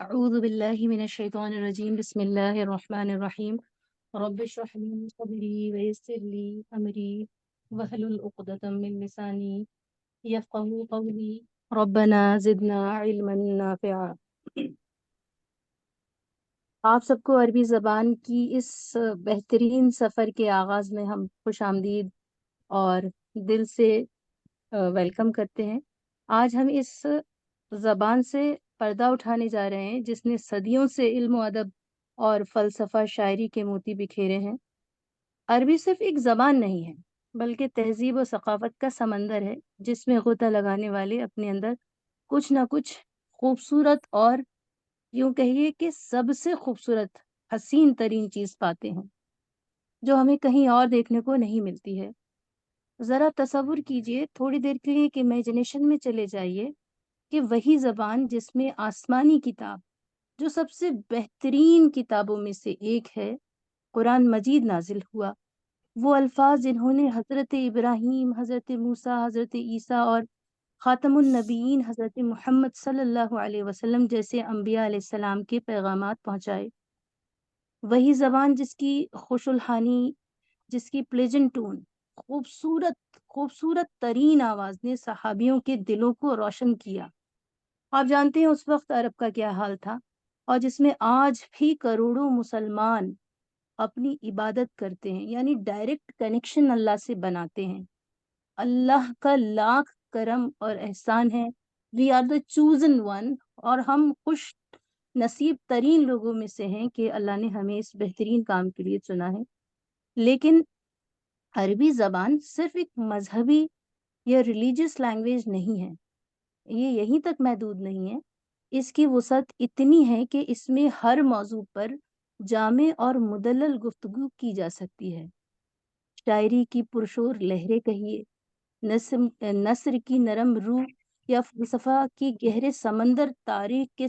أعوذ بالله من الشيطان الرجيم بسم الله الرحمن الرحيم رب اشرح لي صدري ويسر لي أمري واحلل عقدة من لساني يفقهوا قولي ربنا زدنا علما نافعا۔ آپ سب کو عربی زبان کی اس بہترین سفر کے آغاز میں ہم خوش آمدید اور دل سے ویلکم کرتے ہیں۔ آج ہم اس زبان سے پردہ اٹھانے جا رہے ہیں جس نے صدیوں سے علم و ادب اور فلسفہ شاعری کے موتی بکھیرے ہیں۔ عربی صرف ایک زبان نہیں ہے بلکہ تہذیب و ثقافت کا سمندر ہے جس میں غوطہ لگانے والے اپنے اندر کچھ نہ کچھ خوبصورت اور یوں کہیے کہ سب سے خوبصورت حسین ترین چیز پاتے ہیں جو ہمیں کہیں اور دیکھنے کو نہیں ملتی ہے۔ ذرا تصور کیجئے، تھوڑی دیر کے لیے کہ امیجنیشن میں چلے جائیے کہ وہی زبان جس میں آسمانی کتاب جو سب سے بہترین کتابوں میں سے ایک ہے قرآن مجید نازل ہوا، وہ الفاظ جنہوں نے حضرت ابراہیم، حضرت موسیٰ، حضرت عیسیٰ اور خاتم النبیین حضرت محمد صلی اللہ علیہ وسلم جیسے انبیاء علیہ السلام کے پیغامات پہنچائے، وہی زبان جس کی خوش الحانی، جس کی پلیجنٹ ٹون، خوبصورت ترین آواز نے صحابیوں کے دلوں کو روشن کیا۔ آپ جانتے ہیں اس وقت عرب کا کیا حال تھا، اور جس میں آج بھی کروڑوں مسلمان اپنی عبادت کرتے ہیں، یعنی ڈائریکٹ کنیکشن اللہ سے بناتے ہیں۔ اللہ کا لاکھ کرم اور احسان ہے، we are the chosen one, اور ہم خوش نصیب ترین لوگوں میں سے ہیں کہ اللہ نے ہمیں اس بہترین کام کے لیے چنا ہے۔ لیکن عربی زبان صرف ایک مذہبی یا ریلیجیس لینگویج نہیں ہے، یہ یہیں تک محدود نہیں ہے، اس کی وسعت اتنی ہے کہ اس میں ہر موضوع پر جامع اور مدلل گفتگو کی جا سکتی ہے۔ شاعری کی پرشور لہریں کہیے، نثر کی نرم روح، یا فلسفہ کی گہرے سمندر، تاریخ کے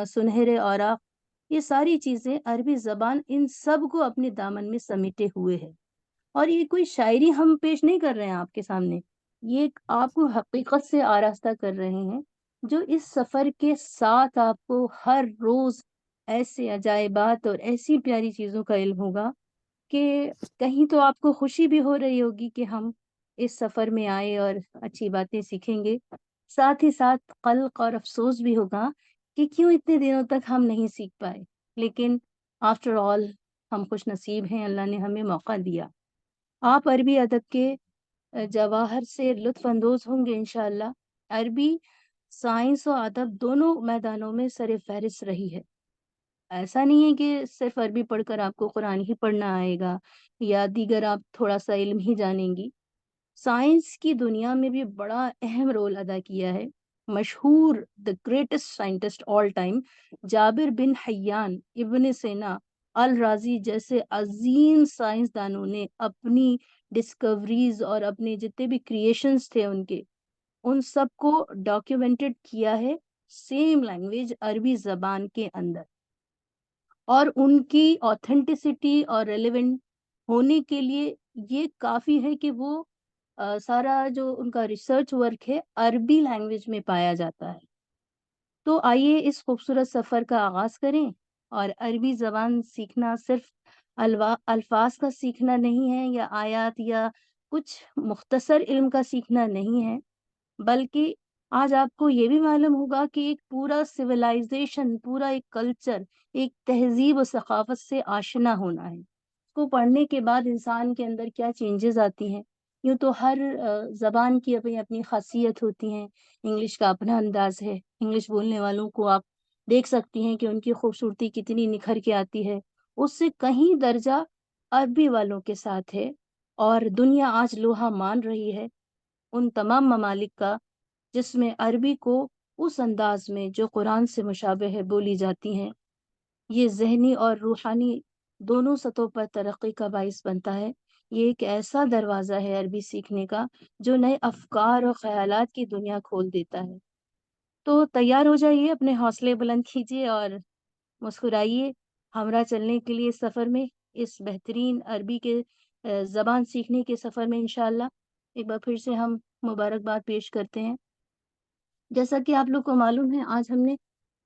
سنہرے اوراق، یہ ساری چیزیں عربی زبان ان سب کو اپنے دامن میں سمیٹے ہوئے ہے۔ اور یہ کوئی شاعری ہم پیش نہیں کر رہے ہیں آپ کے سامنے، یہ آپ کو حقیقت سے آراستہ کر رہے ہیں جو اس سفر کے ساتھ آپ کو ہر روز ایسے عجائبات اور ایسی پیاری چیزوں کا علم ہوگا کہ کہیں تو آپ کو خوشی بھی ہو رہی ہوگی کہ ہم اس سفر میں آئے اور اچھی باتیں سیکھیں گے، ساتھ ہی ساتھ قلق اور افسوس بھی ہوگا کہ کیوں اتنے دنوں تک ہم نہیں سیکھ پائے۔ لیکن آفٹر آل ہم خوش نصیب ہیں، اللہ نے ہمیں موقع دیا۔ آپ عربی ادب کے جواہر سے لطف اندوز ہوں گے انشاءاللہ۔ عربی سائنس و ادب دونوں میدانوں میں سر فہرست رہی ہے۔ ایسا نہیں ہے کہ صرف عربی پڑھ کر آپ کو قرآن ہی پڑھنا آئے گا یا دیگر آپ تھوڑا سا علم ہی جانیں گی۔ سائنس کی دنیا میں بھی بڑا اہم رول ادا کیا ہے۔ مشہور the greatest scientist all time جابر بن حیان، ابن سینا، الرازی جیسے عظیم سائنسدانوں نے اپنی ڈسکوریز اور اپنے جتنے بھی کریشنز تھے ان سب کو ڈاکیومنٹڈ کیا ہے سیم لینگویج عربی زبان کے اندر، اور ان کی آتھینٹسٹی اور ریلیونٹ ہونے کے لیے یہ کافی ہے کہ وہ سارا جو ان کا ریسرچ ورک ہے عربی لینگویج میں پایا جاتا ہے۔ تو آئیے اس خوبصورت سفر کا آغاز کریں، اور عربی زبان سیکھنا صرف الفاظ کا سیکھنا نہیں ہے یا آیات یا کچھ مختصر علم کا سیکھنا نہیں ہے، بلکہ آج آپ کو یہ بھی معلوم ہوگا کہ ایک پورا سویلائزیشن، پورا ایک کلچر، ایک تہذیب و ثقافت سے آشنا ہونا ہے۔ اس کو پڑھنے کے بعد انسان کے اندر کیا چینجز آتی ہیں۔ یوں تو ہر زبان کی اپنی اپنی خاصیت ہوتی ہیں، انگلش کا اپنا انداز ہے، انگلش بولنے والوں کو آپ دیکھ سکتی ہیں کہ ان کی خوبصورتی کتنی نکھر کے آتی ہے، اس سے کہیں درجہ عربی والوں کے ساتھ ہے۔ اور دنیا آج لوہا مان رہی ہے ان تمام ممالک کا جس میں عربی کو اس انداز میں جو قرآن سے مشابہ ہے بولی جاتی ہیں۔ یہ ذہنی اور روحانی دونوں سطحوں پر ترقی کا باعث بنتا ہے۔ یہ ایک ایسا دروازہ ہے عربی سیکھنے کا جو نئے افکار اور خیالات کی دنیا کھول دیتا ہے۔ تو تیار ہو جائیے، اپنے حوصلے بلند کیجیے اور مسکرائیے ہمراہ چلنے کے لیے سفر میں، اس بہترین عربی کے زبان سیکھنے کے سفر میں انشاءاللہ۔ ایک بار پھر سے ہم مبارکباد پیش کرتے ہیں۔ جیسا کہ آپ لوگ کو معلوم ہے، آج ہم نے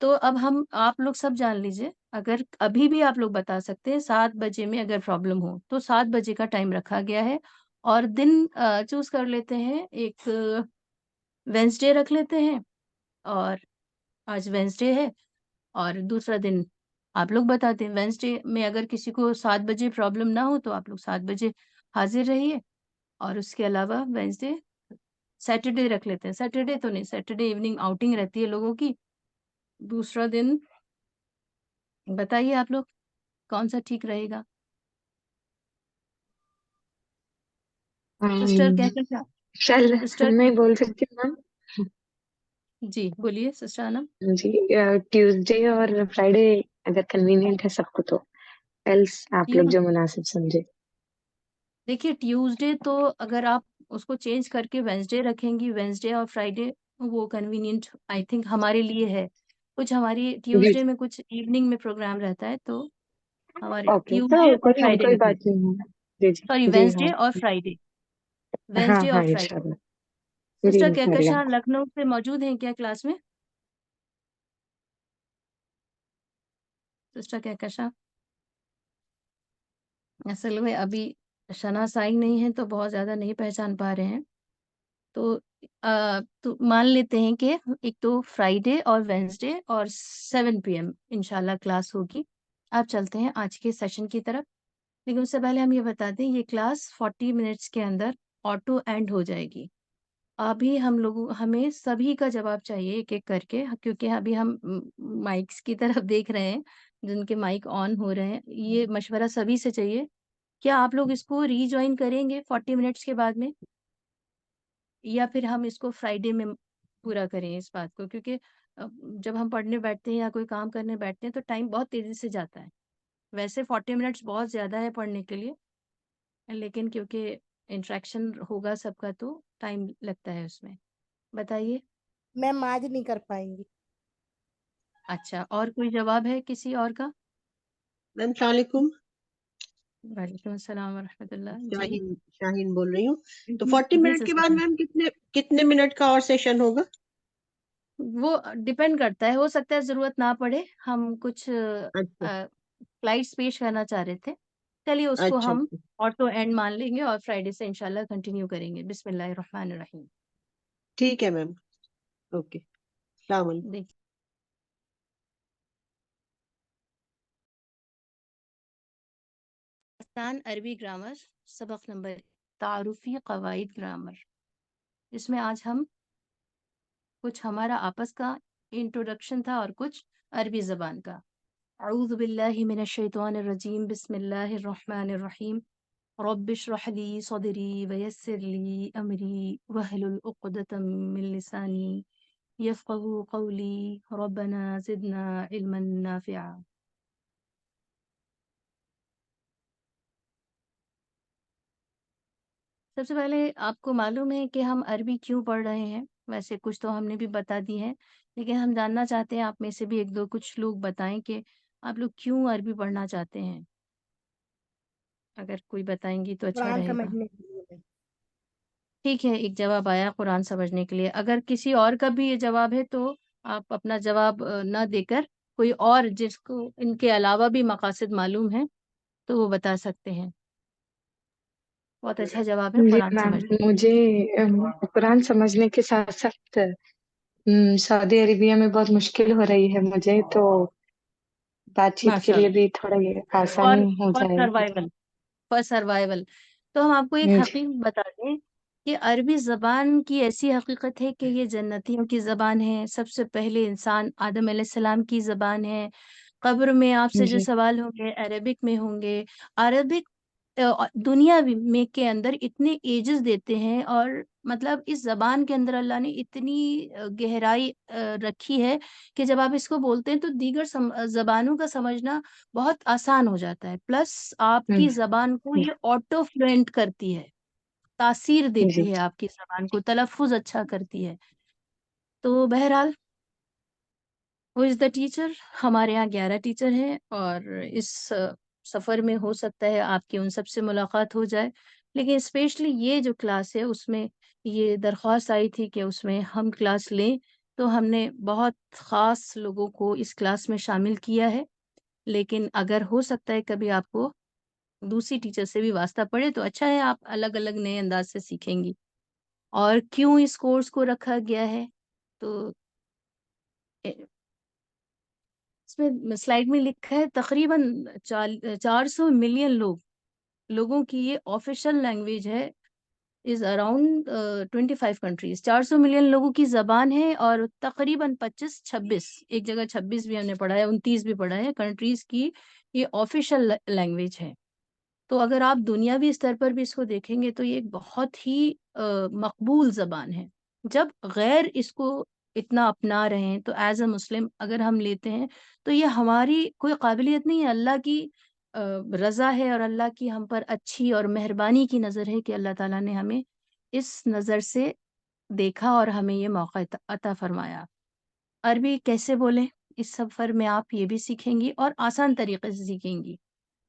تو اب ہم آپ لوگ سب جان لیجیے، اگر ابھی بھی آپ لوگ بتا سکتے ہیں 7 بجے میں اگر پرابلم ہو تو 7 بجے کا ٹائم رکھا گیا ہے، اور دن چوز کر لیتے ہیں، ایک وینسڈے رکھ لیتے ہیں، اور آج وینسڈے ہے، اور دوسرا دن آپ لوگ بتاتے ہیں۔ وینسڈے میں اگر کسی کو 7 بجے پرابلم نہ ہو تو آپ لوگ 7 بجے حاضر رہیے، اور اس کے علاوہ وینسڈے سیٹرڈے رکھ لیتے ہیں۔ سیٹرڈے تو نہیں، سیٹرڈے ایوننگ آؤٹنگ رہتی ہے لوگوں کی۔ دوسرا دن بتائیے آپ لوگ کون سا ٹھیک رہے گا؟ سسٹر کہکشا، شاید سسٹر میں بول سکتی ہوں میم؟ جی بولیے سسٹر انم۔ جی ٹیوزڈے اور فرائیڈے اگر کنوینئنٹ ہے سب کو تو، ایلس آپ لوگ جو مناسب سمجھے۔ دیکھیے ٹیوزڈے تو اگر آپ اس کو چینج کر کے وینسڈے رکھیں گی، وینسڈے اور فرائیڈے وہ کنوینئنٹ آئی تھنک ہمارے لیے ہے۔ کچھ ہماری جی ٹیوزڈے میں کچھ ایوننگ میں پروگرام رہتا ہے، تو ہمارے اوکے، تو ٹیوزڈے اور فرائیڈے کوئی رکھ بات لیتے ہیں، نہیں ہے۔ جی جی سوری جی ہاں وینسڈے اور فرائیڈے، ہاں وینسڈے اور ہاں فرائیڈے۔ انشاءاللہ جی سسٹر انشاءاللہ۔ کہکشاں لکھنؤ سے موجود ہیں کیا کلاس میں؟ سسٹر کہکشاں اصل میں ابھی شناسائی نہیں ہے تو بہت زیادہ نہیں پہچان پا رہے ہیں، تو مان لیتے ہیں کہ ایک تو فرائیڈے اور وینسڈے اور 7 PM انشاءاللہ کلاس ہوگی۔ آپ چلتے ہیں آج کے سیشن کی طرف، لیکن اس سے پہلے ہم یہ بتا دیں یہ کلاس 40 منٹس کے اندر آٹو اینڈ ہو جائے گی۔ ابھی ہمیں سبھی کا جواب چاہیے ایک ایک کر کے، کیونکہ ابھی ہم مائکس کی طرف دیکھ رہے ہیں جن کے مائک آن ہو رہے ہیں۔ یہ مشورہ سبھی سے چاہیے، کیا آپ لوگ اس کو ری جوائن کریں گے 40 منٹس کے بعد میں، یا پھر ہم اس کو فرائیڈے میں پورا کریں اس بات کو؟ کیونکہ جب ہم پڑھنے بیٹھتے ہیں یا کوئی کام کرنے بیٹھتے ہیں تو ٹائم بہت تیزی سے جاتا ہے۔ ویسے 40 منٹس بہت زیادہ ہے پڑھنے کے لیے، لیکن کیونکہ انٹریکشن ہوگا سب کا تو ٹائم لگتا ہے اس میں۔ بتائیے۔ میم آج نہیں کر پائیں گی۔ اچھا، اور کوئی جواب ہے کسی اور کا؟ میم السلام علیکم، وعلیکم السلام ورحمۃ اللہ۔ جی شاہین بول رہی ہوں۔ تو جی 40 جی منٹ کے سسٹر بعد جی، میم کتنے منٹ کا اور سیشن ہوگا؟ وہ ڈپینڈ کرتا ہے، ہو سکتا ہے ضرورت نہ پڑے، ہم کچھ اچھا سلائڈس پیش کرنا چاہ رہے تھے۔ چلیے اس کو اچھا ہم اچھا، آٹو اینڈ مان لیں گے اور فرائیڈے سے انشاءاللہ کنٹینیو کریں گے۔ بسم اللہ الرحمن الرحیم۔ ٹھیک ہے میم، اوکے، السلام علیکم۔ دیکھیے آسان عربی گرامر سبق نمبر تعارفی قواعد گرامر، اس میں آج ہم کچھ ہمارا آپس کا انٹروڈکشن تھا اور کچھ عربی زبان کا۔ اعوذ باللہ من الشیطان الرجیم، بسم اللہ الرحمن الرحیم۔ رب اشرح لی صدری ویسر لی امری واحلل عقدۃ من لسانی یفقہوا قولی، ربنا زدنا علما نافعا۔ سب سے پہلے آپ کو معلوم ہے کہ ہم عربی کیوں پڑھ رہے ہیں؟ ویسے کچھ تو ہم نے بھی بتا دی ہے، لیکن ہم جاننا چاہتے ہیں آپ میں سے بھی ایک دو کچھ لوگ بتائیں کہ آپ لوگ کیوں عربی پڑھنا چاہتے ہیں۔ اگر کوئی بتائیں گی تو اچھا قرآن رہے گا۔ سمجھنے کے لیے۔ ٹھیک ہے، ایک جواب آیا قرآن سمجھنے کے لیے۔ اگر کسی اور کا بھی یہ جواب ہے تو آپ اپنا جواب نہ دے کر کوئی اور جس کو ان کے علاوہ بھی مقاصد معلوم ہیں تو وہ بتا سکتے ہیں۔ بہت اچھا جواب ہے، جی قرآن میم، سمجھنے۔ مجھے قرآن سمجھنے کے ساتھ ساتھ سعودی عربیہ میں بہت مشکل ہو رہی ہے مجھے، تو بات چیت کے ماشاء لیے اللہ، بھی تھوڑا یہ اور آسانی ہو فار جائے گی۔ سروائیول، فار سروائیول تو ہم آپ کو ایک جی حقیقت بتا دیں کہ عربی زبان کی ایسی حقیقت ہے کہ یہ جنتیوں کی زبان ہے، سب سے پہلے انسان آدم علیہ السلام کی زبان ہے۔ قبر میں آپ سے جو جی سوال ہوں گے عربک میں ہوں گے۔ عربک دنیا میں کے اندر اتنے ایجز دیتے ہیں، اور مطلب اس زبان کے اندر اللہ نے اتنی گہرائی رکھی ہے کہ جب آپ اس کو بولتے ہیں تو دیگر زبانوں کا سمجھنا بہت آسان ہو جاتا ہے، پلس آپ کی زبان کو جی یہ آٹو فلوئنٹ کرتی ہے، تاثیر جی دیتی ہے، آپ کی زبان کو تلفظ اچھا کرتی ہے۔ تو بہرحال ہو از دا ٹیچر، ہمارے یہاں 11 ٹیچر ہیں، اور اس سفر میں ہو سکتا ہے آپ کی ان سب سے ملاقات ہو جائے، لیکن اسپیشلی یہ جو کلاس ہے اس میں یہ درخواست آئی تھی کہ اس میں ہم کلاس لیں، تو ہم نے بہت خاص لوگوں کو اس کلاس میں شامل کیا ہے، لیکن اگر ہو سکتا ہے کبھی آپ کو دوسری ٹیچر سے بھی واسطہ پڑے تو اچھا ہے، آپ الگ الگ نئے انداز سے سیکھیں گی۔ اور کیوں اس کورس کو رکھا گیا ہے، تو اس میں سلائیڈ میں لکھا ہے تقریباً 400 ملین لوگوں کی یہ آفیشیل لینگویج ہے، از اراؤنڈ 25 کنٹریز۔ 400 ملین لوگوں کی زبان ہے، اور تقریباً 26 ایک جگہ 26 بھی ہم نے پڑھا ہے، 29 بھی پڑھا ہے کنٹریز کی یہ آفیشیل لینگویج ہے۔ تو اگر آپ دنیاوی اسطر پر بھی اس کو دیکھیں گے تو یہ ایک بہت ہی مقبول زبان ہے۔ جب غیر اس کو اتنا اپنا رہے ہیں تو ایز اے مسلم اگر ہم لیتے ہیں تو یہ ہماری کوئی قابلیت نہیں ہے، اللہ کی رضا ہے، اور اللہ کی ہم پر اچھی اور مہربانی کی نظر ہے کہ اللہ تعالیٰ نے ہمیں اس نظر سے دیکھا اور ہمیں یہ موقع عطا فرمایا۔ عربی کیسے بولیں اس سفر میں آپ یہ بھی سیکھیں گی، اور آسان طریقے سے سیکھیں گی۔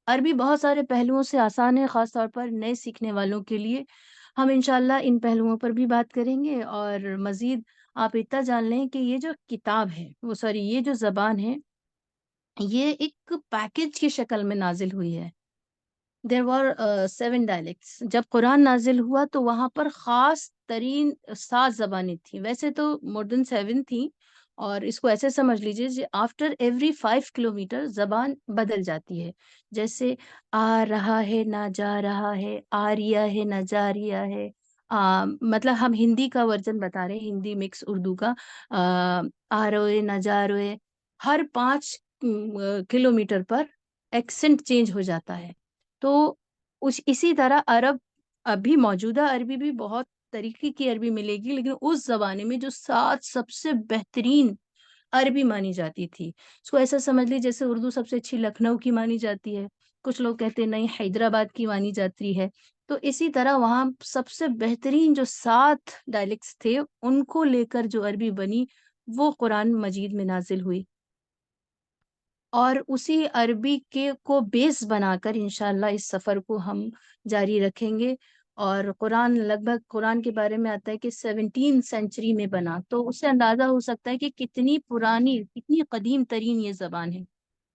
عربی بہت سارے پہلوؤں سے آسان ہے، خاص طور پر نئے سیکھنے والوں کے لیے۔ ہم انشاءاللہ ان پہلوؤں پر بھی بات کریں گے، اور مزید آپ اتنا جان لیں کہ یہ جو کتاب ہے یہ جو زبان ہے یہ ایک پیکج کی شکل میں نازل ہوئی ہے۔ دیر وار 7 ڈائلیکٹس۔ جب قرآن نازل ہوا تو وہاں پر خاص ترین 7 زبانیں تھیں، ویسے تو مور دین 7 تھیں، اور اس کو ایسے سمجھ لیجیے آفٹر ایوری 5 کلومیٹر زبان بدل جاتی ہے۔ جیسے آ رہا ہے نہ جا رہا ہے، آ ریا ہے نہ جا ریا ہے، مطلب ہم ہندی کا ورژن بتا رہے ہیں، ہندی مکس اردو کا، آ روئے نہ جا روئے، ہر 5 کلومیٹر پر ایکسنٹ چینج ہو جاتا ہے۔ تو اسی طرح عرب ابھی موجودہ عربی بھی بہت طریقے کی عربی ملے گی، لیکن اس زمانے میں جو 7 سب سے بہترین عربی مانی جاتی تھی، اس کو ایسا سمجھ لی جیسے اردو سب سے اچھی لکھنؤ کی مانی جاتی ہے، کچھ لوگ کہتے ہیں نہیں حیدرآباد کی مانی جاتی ہے، تو اسی طرح وہاں سب سے بہترین جو 7 ڈائلیکٹس تھے ان کو لے کر جو عربی بنی وہ قرآن مجید میں نازل ہوئی، اور اسی عربی کے کو بیس بنا کر انشاءاللہ اس سفر کو ہم جاری رکھیں گے۔ اور قرآن کے بارے میں آتا ہے کہ 17 سینچری میں بنا، تو اس سے اندازہ ہو سکتا ہے کہ کتنی پرانی، کتنی قدیم ترین یہ زبان ہے۔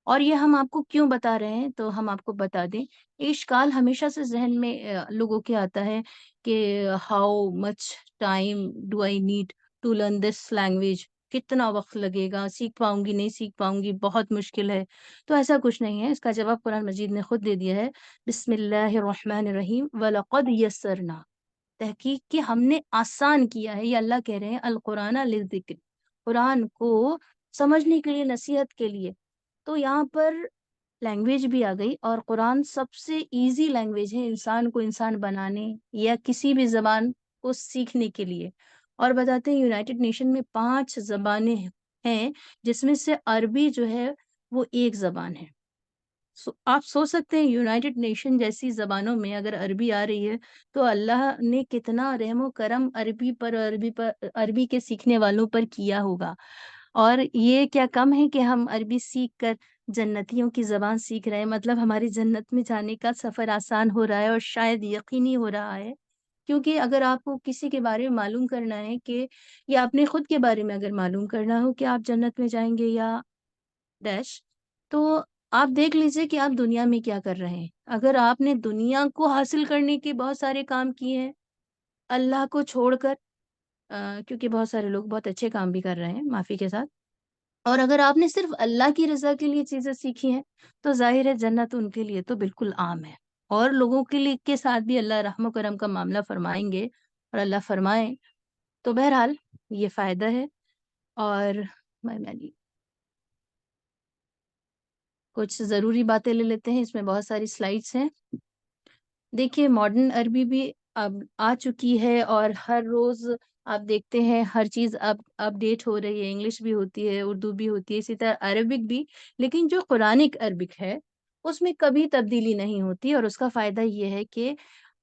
اور یہ ہم آپ کو کیوں بتا رہے ہیں تو ہم آپ کو بتا دیں، اشکال ہمیشہ سے ذہن میں لوگوں کے آتا ہے کہ how much time do I need to learn this language, کتنا وقت لگے گا، سیکھ پاؤں گی نہیں سیکھ پاؤں گی، بہت مشکل ہے۔ تو ایسا کچھ نہیں ہے، اس کا جواب قرآن مجید نے خود دے دیا ہے۔ بسم اللہ الرحمن الرحیم وَلَقَدْ يَسَّرْنَا، تحقیق کہ ہم نے آسان کیا ہے، یہ اللہ کہہ رہے ہیں، القرآن للذکر، قرآن کو سمجھنے کے لیے، نصیحت کے لیے۔ تو یہاں پر لینگویج بھی آ گئی، اور قرآن سب سے ایزی لینگویج ہے انسان کو انسان بنانے یا کسی بھی زبان کو سیکھنے کے لیے۔ اور بتاتے ہیں یونائٹڈ نیشن میں 5 زبانیں ہیں، جس میں سے عربی جو ہے وہ ایک زبان ہے۔ آپ سوچ سکتے ہیں یونائٹڈ نیشن جیسی زبانوں میں اگر عربی آ رہی ہے تو اللہ نے کتنا رحم و کرم عربی کے سیکھنے والوں پر کیا ہوگا۔ اور یہ کیا کم ہے کہ ہم عربی سیکھ کر جنتیوں کی زبان سیکھ رہے ہیں، مطلب ہماری جنت میں جانے کا سفر آسان ہو رہا ہے، اور شاید یقینی ہو رہا ہے۔ کیونکہ اگر آپ کو کسی کے بارے میں معلوم کرنا ہے کہ، یا اپنے خود کے بارے میں اگر معلوم کرنا ہو کہ آپ جنت میں جائیں گے یا ڈیش، تو آپ دیکھ لیجئے کہ آپ دنیا میں کیا کر رہے ہیں۔ اگر آپ نے دنیا کو حاصل کرنے کے بہت سارے کام کیے ہیں اللہ کو چھوڑ کر، کیونکہ بہت سارے لوگ بہت اچھے کام بھی کر رہے ہیں معافی کے ساتھ، اور اگر آپ نے صرف اللہ کی رضا کے لیے چیزیں سیکھی ہیں تو ظاہر ہے جنت ان کے لیے تو بالکل عام ہے، اور لوگوں کے لیے کے ساتھ بھی اللہ رحم و کرم کا معاملہ فرمائیں گے، اور اللہ فرمائیں۔ تو بہرحال یہ فائدہ ہے۔ اور میں کچھ ضروری باتیں لے لیتے ہیں، اس میں بہت ساری سلائیڈس ہیں۔ دیکھیے ماڈرن عربی بھی اب آ چکی ہے، اور ہر روز آپ دیکھتے ہیں ہر چیز اب اپڈیٹ ہو رہی ہے، انگلش بھی ہوتی ہے، اردو بھی ہوتی ہے، اسی طرح عربک بھی، لیکن جو قرآنک عربک ہے اس میں کبھی تبدیلی نہیں ہوتی، اور اس کا فائدہ یہ ہے کہ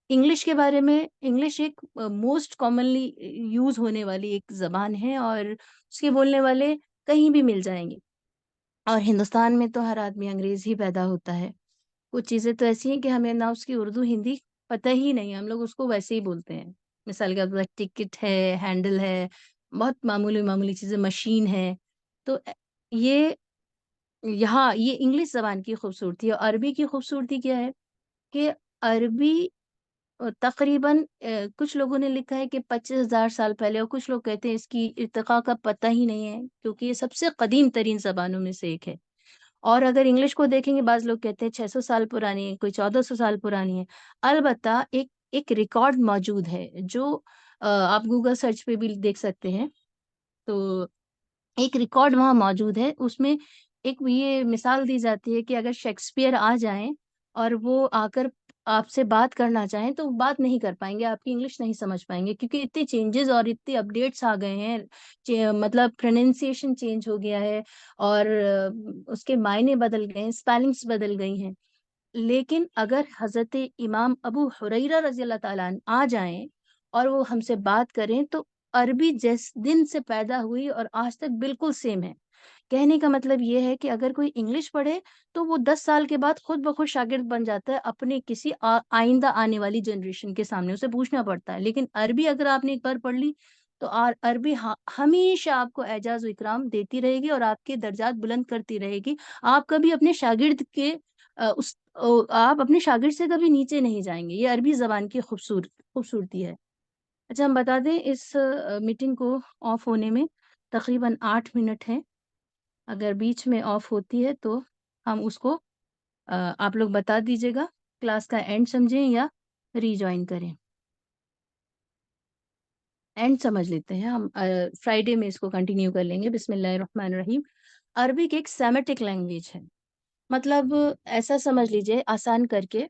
انگلش کے بارے میں، انگلش ایک موسٹ کامنلی یوز ہونے والی ایک زبان ہے، اور اس کے بولنے والے کہیں بھی مل جائیں گے، اور ہندوستان میں تو ہر آدمی انگریز ہی پیدا ہوتا ہے۔ کچھ چیزیں تو ایسی ہیں کہ ہمیں نہ اس کی اردو ہندی پتہ ہی نہیں، ہم لوگ اس کو ویسے ہی بولتے ہیں۔ مثال کے طور پر ٹکٹ ہے، ہینڈل ہے، بہت معمولی چیزیں، مشین ہے. تو یہ یہاں یہ انگلش زبان کی خوبصورتی ہے. عربی کی خوبصورتی کیا ہے کہ عربی تقریباً کچھ لوگوں نے لکھا ہے کہ 25,000 سال پہلے، اور کچھ لوگ کہتے ہیں اس کی ارتقاء کا پتہ ہی نہیں ہے، کیونکہ یہ سب سے قدیم ترین زبانوں میں سے ایک ہے. اور اگر انگلش کو دیکھیں گے، بعض لوگ کہتے ہیں 600 سال پرانی ہے، کوئی 1400 سال پرانی ہے. البتہ ایک ریکارڈ موجود ہے جو آپ گوگل سرچ پہ بھی دیکھ سکتے ہیں. تو ایک ریکارڈ وہاں موجود ہے، اس میں ایک یہ مثال دی جاتی ہے کہ اگر شیکسپیئر آ جائیں اور وہ آ کر آپ سے بات کرنا چاہیں تو وہ بات نہیں کر پائیں گے، آپ کی انگلش نہیں سمجھ پائیں گے، کیونکہ اتنے چینجز اور اتنے اپڈیٹس آ گئے ہیں. مطلب پروننسیشن چینج ہو گیا ہے، اور اس کے معنی بدل گئے ہیں، اسپیلنگس بدل گئی ہیں. لیکن اگر حضرت امام ابو ہریرہ رضی اللہ تعالیٰ عنہ آ جائیں اور وہ ہم سے بات کریں تو عربی جس دن سے پیدا ہوئی اور آج تک بالکل سیم ہے. کہنے کا مطلب یہ ہے کہ اگر کوئی انگلش پڑھے تو وہ 10 سال کے بعد خود بخود شاگرد بن جاتا ہے اپنے کسی آئندہ آنے والی جنریشن کے سامنے، اسے پوچھنا پڑتا ہے. لیکن عربی اگر آپ نے ایک بار پڑھ لی تو عربی ہمیشہ آپ کو اعجاز و اکرام دیتی رہے گی اور آپ کے درجات بلند کرتی رہے گی. آپ کبھی اپنے شاگرد کے آپ اپنے شاگرد سے کبھی نیچے نہیں جائیں گے. یہ عربی زبان کی خوبصورتی ہے. اچھا، ہم بتا دیں اس میٹنگ کو آف ہونے میں تقریباً 8 منٹ ہیں. اگر بیچ میں آف ہوتی ہے تو ہم اس کو آپ لوگ بتا دیجیے گا. کلاس کا اینڈ سمجھیں یا ری جوائن کریں؟ اینڈ سمجھ لیتے ہیں ہم. فرائیڈے میں اس کو کنٹینیو کر لیں گے. بسم اللہ الرحمن الرحیم. عربک ایک سیمیٹک لینگویج ہے. مطلب ایسا سمجھ لیجئے آسان کر کے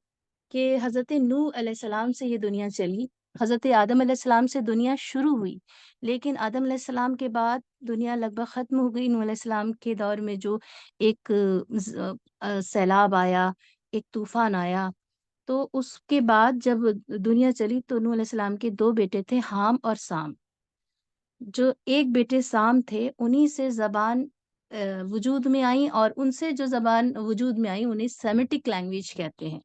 کہ حضرت نوح علیہ السلام سے یہ دنیا چلی، حضرت آدم علیہ السلام سے دنیا شروع ہوئی، لیکن آدم علیہ السلام کے بعد دنیا لگ بھگ ختم ہو گئی. نوح علیہ السلام کے دور میں جو ایک سیلاب آیا، ایک طوفان آیا، تو اس کے بعد جب دنیا چلی تو نوح علیہ السلام کے 2 بیٹے تھے، حام اور سام. جو ایک بیٹے سام تھے انہی سے زبان وجود میں آئی، اور ان سے جو زبان وجود میں آئی انہیں سیمیٹک لینگویج کہتے ہیں.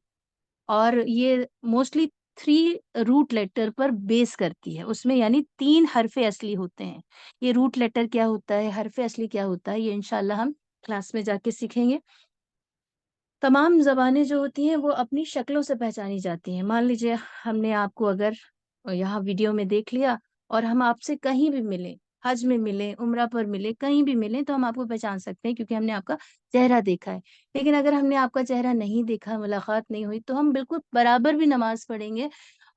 اور یہ موسٹلی 3 روٹ لیٹر پر بیس کرتی ہے. اس میں یعنی 3 حرف اصلی ہوتے ہیں. یہ روٹ لیٹر کیا ہوتا ہے، حرف اصلی کیا ہوتا ہے، یہ انشاءاللہ ہم کلاس میں جا کے سیکھیں گے. تمام زبانیں جو ہوتی ہیں وہ اپنی شکلوں سے پہچانی جاتی ہیں. مان لیجئے ہم نے آپ کو اگر یہاں ویڈیو میں دیکھ لیا اور ہم آپ سے کہیں بھی ملیں، حج میں ملیں، عمرہ پر ملیں، کہیں بھی ملیں، تو ہم آپ کو پہچان سکتے ہیں کیونکہ ہم نے آپ کا چہرہ دیکھا ہے. لیکن اگر ہم نے آپ کا چہرہ نہیں دیکھا، ملاقات نہیں ہوئی، تو ہم بالکل برابر بھی نماز پڑھیں گے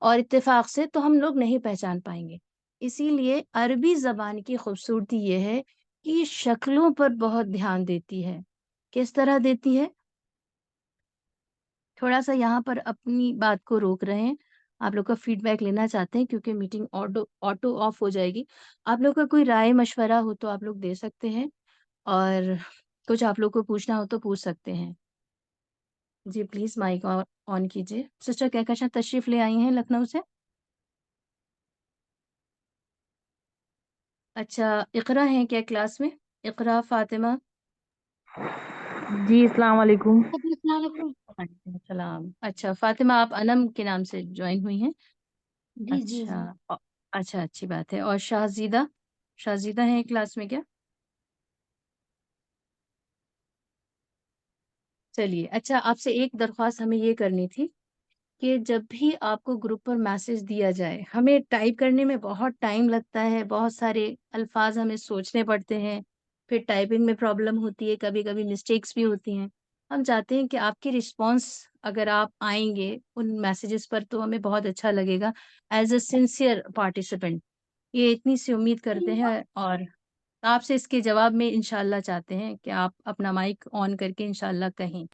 اور اتفاق سے تو ہم لوگ نہیں پہچان پائیں گے. اسی لیے عربی زبان کی خوبصورتی یہ ہے کہ یہ شکلوں پر بہت دھیان دیتی ہے. کس طرح دیتی ہے؟ تھوڑا سا یہاں پر اپنی بات کو روک رہے ہیں. آپ لوگ کا فیڈ بیک لینا چاہتے ہیں کیونکہ میٹنگ آٹو آف ہو جائے گی. آپ لوگ کا کوئی رائے مشورہ ہو تو آپ لوگ دے سکتے ہیں، اور کچھ آپ لوگ کو پوچھنا ہو تو پوچھ سکتے ہیں. جی پلیز مائک آن کیجیے. سسٹر کہکشاں تشریف لے آئی ہیں لکھنؤ سے. اچھا، اقرا ہیں کیا کلاس میں؟ اقرا، فاطمہ. جی السلام علیکم. وعلیکم السلام. اچھا فاطمہ، آپ انم کے نام سے جوائن ہوئی ہیں؟ جی جی اچھا جی اچھا، اچھی بات ہے. اور شاہزیدہ ہیں کلاس میں کیا؟ چلیے. اچھا، آپ سے ایک درخواست ہمیں یہ کرنی تھی کہ جب بھی آپ کو گروپ پر میسج دیا جائے، ہمیں ٹائپ کرنے میں بہت ٹائم لگتا ہے، بہت سارے الفاظ ہمیں سوچنے پڑتے ہیں، پھر ٹائپنگ میں پرابلم ہوتی ہے، کبھی کبھی مسٹیکس بھی ہوتی ہیں. ہم چاہتے ہیں کہ آپ کی رسپانس اگر آپ آئیں گے ان میسیجز پر تو ہمیں بہت اچھا لگے گا ایز اے سنسیئر پارٹیسپینٹ. یہ اتنی سی امید کرتے ہیں، اور آپ سے اس کے جواب میں انشاءاللہ چاہتے ہیں کہ آپ اپنا مائک آن کر کے انشاءاللہ کہیں،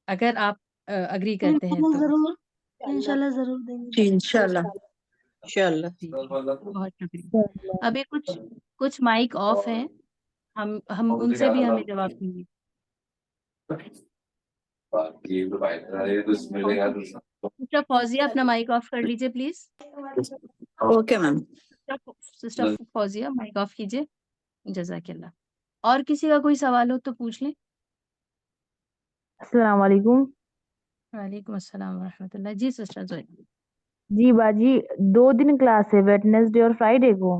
اگر آپ اگری کرتے ہیں تو. ضرور، انشاءاللہ ضرور دیں گے. جی انشاءاللہ انشاءاللہ. بہت شکریہ. ابھی کچھ مائک آف ہیں، ہم ان سے بھی ہمیں جواب دیں گے. سسٹر فوزیہ اپنا مائک آف کر لیجیے please. Okay ma'am. Sister Fauzia mic off کیجیے. جزاک اللہ. اور کسی کا کوئی سوال ہو تو پوچھ لیں. السلام علیکم. وعلیکم السلام ورحمۃ اللہ. جی سسٹر زوئی. جی باجی 2 دن کلاس ہے، ویڈنسڈے اور فرائیڈے کو.